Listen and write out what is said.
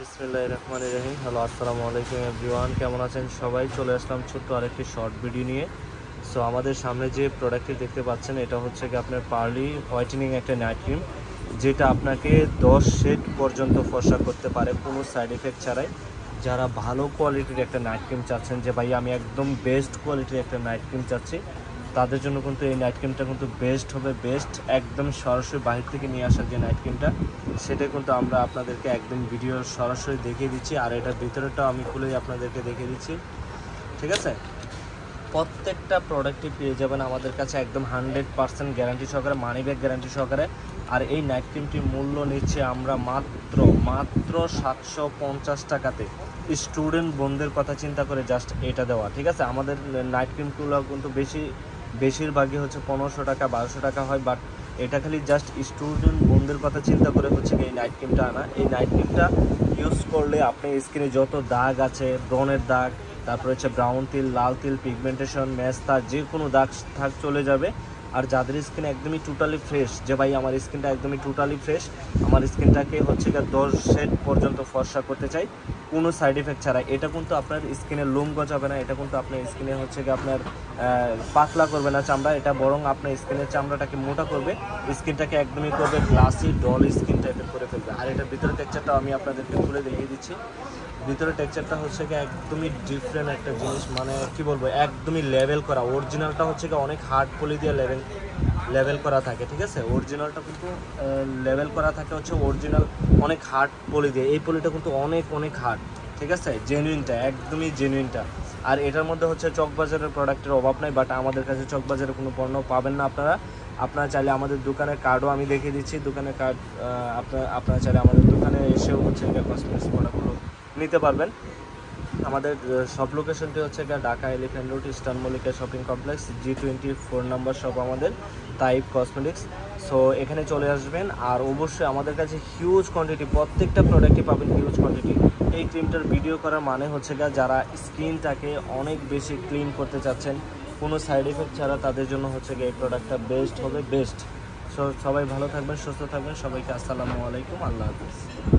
বিসমিল্লাহির রহমানির রহিম। হ্যালো, আসসালামু আলাইকুম এভরিওয়ান। কেমন আছেন সবাই? চলে আসলাম ছোট্ট আরেকটি শর্ট ভিডিও নিয়ে। সো আমাদের সামনে যে প্রোডাক্টটি দেখতে পাচ্ছেন এটা হচ্ছে কি আপনার পার্লি হোয়াইটেনিং একটা নাইট ক্রিম, যেটা আপনাকে 10 শেড পর্যন্ত ফর্সা করতে পারে কোনো সাইড এফেক্ট ছাড়াই। যারা ভালো কোয়ালিটির একটা নাইট ক্রিম চাচ্ছেন, যে ভাই আমি একদম বেস্ট কোয়ালিটির একটা নাইট ক্রিম চাচ্ছি, তাদের জন্য কিন্তু এই নাইট ক্রিমটা কিন্তু বেস্ট হবে। বেস্ট একদম সরাসরি বাইরে থেকে নিয়ে আসার যে নাইট ক্রিমটা, সেটা কিন্তু আমরা আপনাদেরকে একদম ভিডিও সরাসরি দেখিয়ে দিচ্ছি। আর এটার ভিতরেটাও আমি খুলেই আপনাদেরকে দেখিয়ে দিচ্ছি, ঠিক আছে? প্রত্যেকটা প্রোডাক্টই পেয়ে যাবেন আমাদের কাছে একদম 100% গ্যারান্টি সহকারে, মানি ব্যাগ গ্যারান্টি সহকারে। আর এই নাইট ক্রিমটির মূল্য নিচ্ছে আমরা মাত্র 750 টাকাতে। স্টুডেন্ট বোনদের কথা চিন্তা করে জাস্ট এটা দেওয়া, ঠিক আছে? আমাদের নাইট ক্রিমগুলো কিন্তু বেশিরভাগই হচ্ছে 1500 টাকা 1200 টাকা হয়, বাট এটা খালি জাস্ট স্টুডেন্ট বোনদের কথা চিন্তা করে হচ্ছে এই নাইট ক্রিমটা আনা। এই নাইট ক্রিমটা ইউজ করলে আপনি স্কিনে যত দাগ আছে, ব্রণের দাগ, তারপরে হচ্ছে ব্রাউন তিল, লাল তিল, পিগমেন্টেশন, মেস্তা, যে কোনো দাগ চলে যাবে। আর যাদের স্কিন একদমই টোটালি ফ্রেশ, যে ভাই আমার স্কিনটা একদমই টোটালি ফ্রেশ, আমার স্কিনটাকে হচ্ছে 10 শেড পর্যন্ত ফর্সা করতে চাই কোনো সাইড এফেক্ট ছাড়া, এটা কিন্তু আপনার স্কিনের লোম গজাবে না, এটা কিন্তু আপনার স্কিনে হচ্ছে আপনার পাতলা করবে না চামড়া, এটা বরং আপনার স্কিনের চামড়াটাকে মোটা করবে, স্কিনটাকে একদমই করবে গ্লাসি ডল স্কিন টাইপের করে ফেলবে। আর এটার ভিতরে টেক্সচারটা আমি আপনাদেরকে খুলে দেখিয়ে দিচ্ছি। ভিতরে টেক্সচারটা হচ্ছে একদমই ডিফারেন্ট একটা জিনিস, মানে কি বলবো, একদমই লেভেল করা। অরিজিনালটা হচ্ছে অনেক হার্ড পলি দিয়ে লেভেল করা থাকে, ঠিক আছে? অরিজিনালটা কিন্তু লেভেল করা থাকে হচ্ছে অরিজিনাল অনেক হার্ড পলি দিয়ে। এই পলিটা কিন্তু অনেক হার্ড, ঠিক আছে? জেনুইনটা, একদমই জেনুইনটা। আর এটার মধ্যে হচ্ছে চকবাজারের প্রোডাক্টের অভাব নাই, বাট আমাদের কাছে চকবাজারের কোনো পণ্য পাবেন না আপনারা চাইলে আমাদের দোকানের কার্ডও আমি দেখিয়ে দিচ্ছি। দোকানের কার্ড আপনারা চাইলে আমাদের দোকানে এসেও হচ্ছে কসমেটিক্স প্রোডাক্টগুলো নিতে পারবেন। আমাদের সব লোকেশনটি হচ্ছে Dhaka elephant road, eastern Mallika shopping complex, G24 নম্বর শপ আমাদের, তাইব কসমেটিক্স। সো এখানে চলে আসবেন। আর অবশ্যই আমাদের কাছে হিউজ কোয়ান্টিটি, প্রত্যেকটা প্রোডাক্টই পাবেন হিউজ কোয়ান্টিটি। এই ক্রিমটার ভিডিও করার মানে হচ্ছে যারা স্কিনটাকে অনেক বেশি ক্লিন করতে চাচ্ছেন কোনো সাইড এফেক্ট ছাড়া, তাদের জন্য হচ্ছে এই প্রোডাক্টটা বেস্ট হবে, বেস্ট। সো সবাই ভালো থাকবেন, সুস্থ থাকবেন। সবাইকে আসসালামু আলাইকুম, আল্লাহ হাফিজ।